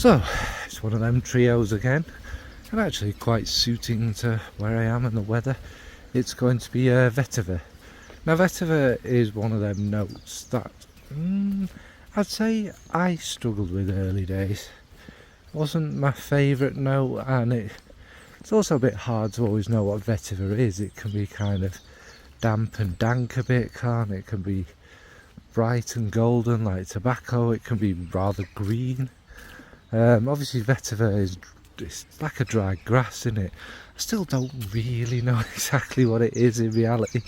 So it's one of them trios again, and actually quite suiting to where I am and the weather. It's going to be Vetiver. Now Vetiver is one of them notes that I'd say I struggled with early days. Wasn't my favourite note, and it's also a bit hard to always know what Vetiver is. It can be kind of damp and dank a bit, can't it? It can be bright and golden like tobacco, it can be rather green. Obviously Vetiver is it's like a dry grass, isn't it? I still don't really know exactly what it is in reality,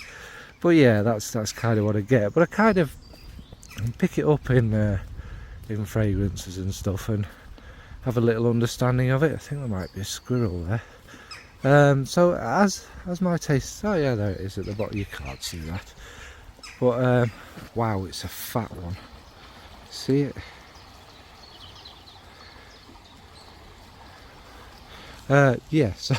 but yeah, that's kind of what I get. But I kind of pick it up in fragrances and stuff and have a little understanding of it. I think there might be a squirrel there. So as my taste, oh yeah, there it is at the bottom. You can't see that, but wow, it's a fat one. See it? Yeah, so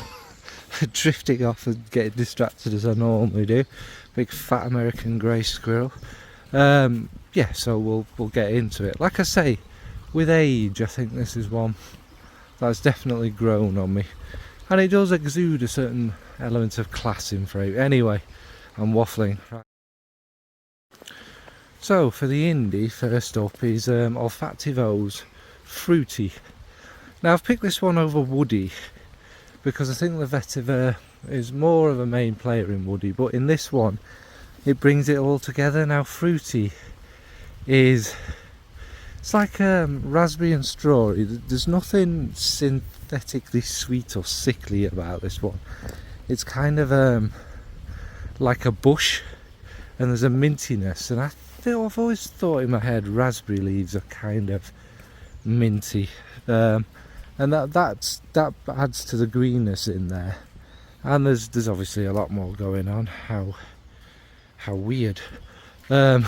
drifting off and getting distracted as I normally do. Big fat American grey squirrel. Yeah, so we'll get into it. Like I say, with age, I think this is one that's definitely grown on me, and it does exude a certain element of class in fragrance. Anyway, I'm waffling. So for the indie, first up is Altivo Fruity. Now I've picked this one over woody because I think the Vetiver is more of a main player in woody, but in this one it brings it all together. Now fruity is, it's like raspberry and strawberry. There's nothing synthetically sweet or sickly about this one. It's kind of like a bush, and there's a mintiness, and I've always thought in my head raspberry leaves are kind of minty, and that adds to the greenness in there. And there's obviously a lot more going on. How weird. And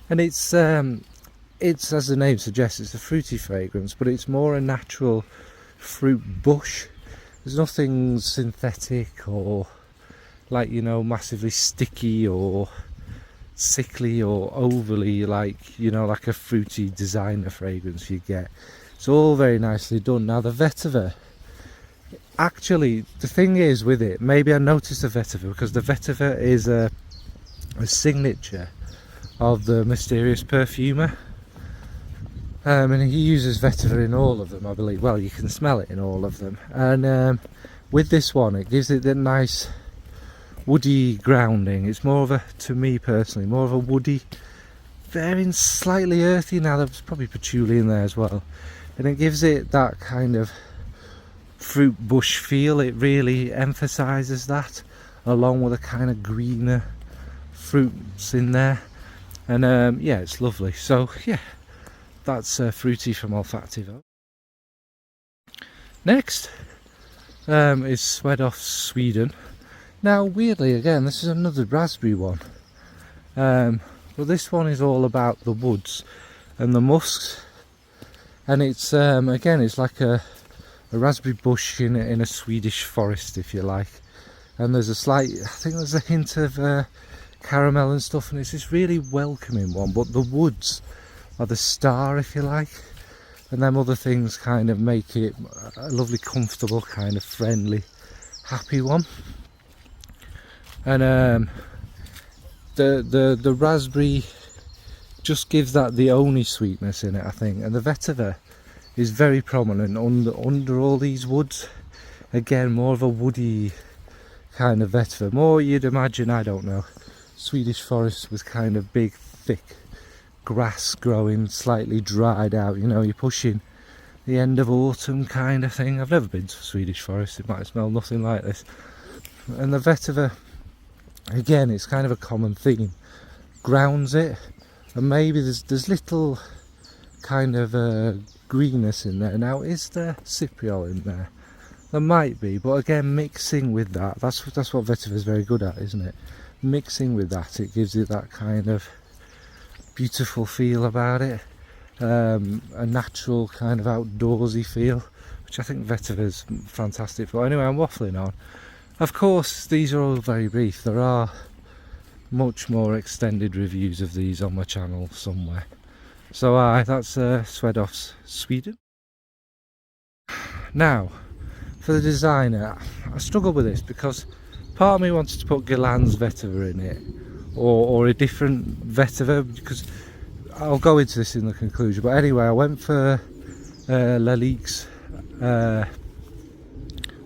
it's as the name suggests, it's a fruity fragrance, but it's more a natural fruit bush. There's nothing synthetic or like, you know, massively sticky or sickly or overly like, you know, like a fruity designer fragrance you get. It's all very nicely done. Now the Vetiver, actually the thing is with it, maybe I noticed the Vetiver because the Vetiver is a signature of the mysterious perfumer, and he uses Vetiver in all of them, I believe. Well, you can smell it in all of them, and with this one it gives it the nice woody grounding. It's more of a, to me personally, more of a woody, very slightly earthy. Now there's probably patchouli in there as well, and it gives it that kind of fruit bush feel. It really emphasises that, along with a kind of greener fruits in there, and yeah, it's lovely. So yeah, that's fruity from Altivo. Next is Scentedsnowdrops Sweden. Now weirdly, again, this is another raspberry one, but this one is all about the woods and the musks, and it's again, it's like a raspberry bush in a Swedish forest, if you like, and there's a slight, I think there's a hint of caramel and stuff, and it's this really welcoming one, but the woods are the star, if you like, and them other things kind of make it a lovely, comfortable, kind of friendly, happy one. And the raspberry just gives that the only sweetness in it, I think, and the Vetiver is very prominent under all these woods. Again, more of a woody kind of Vetiver, more you'd imagine, I don't know, Swedish forest with kind of big thick grass growing, slightly dried out, you know, you're pushing the end of autumn kind of thing. I've never been to a Swedish forest, it might smell nothing like this. And the Vetiver, again, it's kind of a common theme, grounds it, and maybe there's little kind of greenness in there. Now, is there cypriol in there? There might be, but again, mixing with that, that's what Vetiver is very good at, isn't it? Mixing with that, it gives it that kind of beautiful feel about it, a natural kind of outdoorsy feel, which I think Vetiver is fantastic for. Anyway, I'm waffling on. Of course, these are all very brief. There are much more extended reviews of these on my channel somewhere. So that's Scentedsnowdrops Sweden. Now, for the designer, I struggled with this because part of me wanted to put Guerlain's Vetiver in it, or a different Vetiver, because I'll go into this in the conclusion. But anyway, I went for Lalique's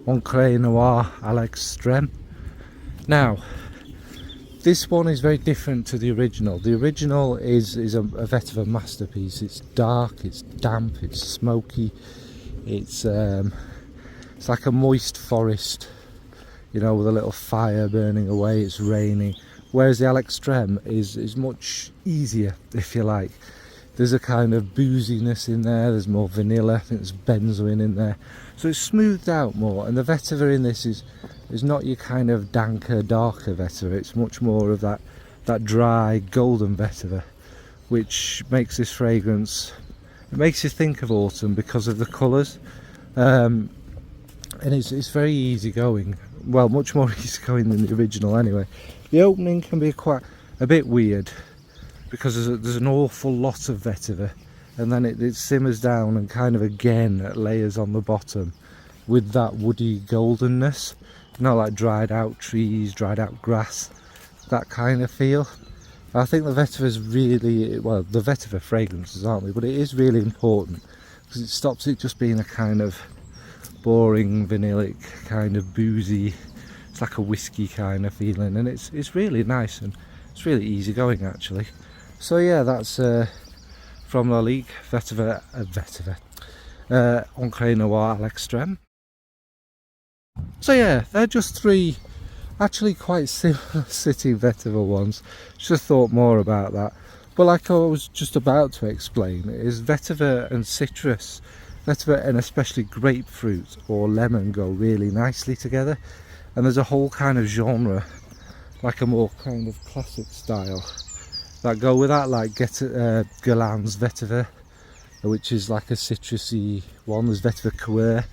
Encre Noire à l'extrême. Now, this one is very different to the original. The original is a Vetiver masterpiece. It's dark, it's damp, it's smoky, it's like a moist forest, you know, with a little fire burning away. It's raining. Whereas the à l'extrême is much easier, if you like. There's a kind of booziness in there, there's more vanilla, I think there's benzoin in there. So it's smoothed out more, and the Vetiver in this is not your kind of danker, darker Vetiver. It's much more of that dry, golden Vetiver, which makes this fragrance, it makes you think of autumn because of the colours. And it's very easy going, well, much more easy going than the original anyway. The opening can be quite a bit weird because there's an awful lot of Vetiver, and then it simmers down and kind of again layers on the bottom with that woody goldenness, you know, like dried out trees, dried out grass, that kind of feel. I think the Vetiver is really, well, the Vetiver fragrances, aren't they, but it is really important because it stops it just being a kind of boring, vanillic, kind of boozy, it's like a whiskey kind of feeling, and it's really nice and it's really easy going actually. So yeah, that's from Lalique, Vetiver, Encre Noire à l'extrême. So yeah, they're just three actually quite similar sitting Vetiver ones. Just thought more about that. But like I was just about to explain, is Vetiver and citrus, Vetiver and especially grapefruit or lemon go really nicely together. And there's a whole kind of genre, like a more kind of classic style, that go with that, like Guerlain's Vetiver, which is like a citrusy one. There's Vetiver Coeur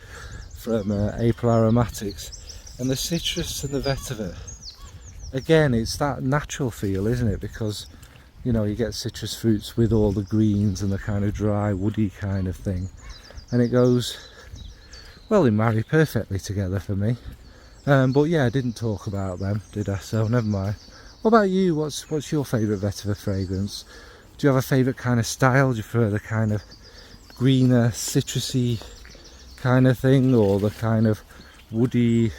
from April Aromatics, and the citrus and the Vetiver, again, it's that natural feel, isn't it? Because, you know, you get citrus fruits with all the greens and the kind of dry woody kind of thing, and it goes, well, they marry perfectly together for me. But yeah, I didn't talk about them, did I? So never mind. What about you? What's your favourite Vetiver fragrance? Do you have a favourite kind of style? Do you prefer the kind of greener, citrusy kind of thing, or the kind of woody,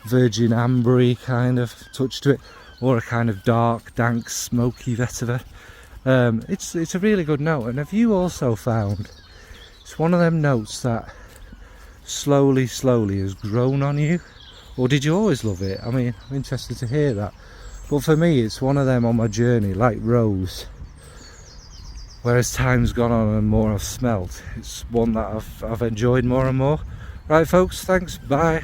virgin ambery kind of touch to it, or a kind of dark, dank, smoky Vetiver? It's a really good note, and have you also found it's one of them notes that slowly has grown on you, or did you always love it? I mean, I'm interested to hear that. But for me, it's one of them on my journey, like rose, whereas time's gone on and more I've smelt, it's one that I've enjoyed more and more. Right folks, thanks, bye.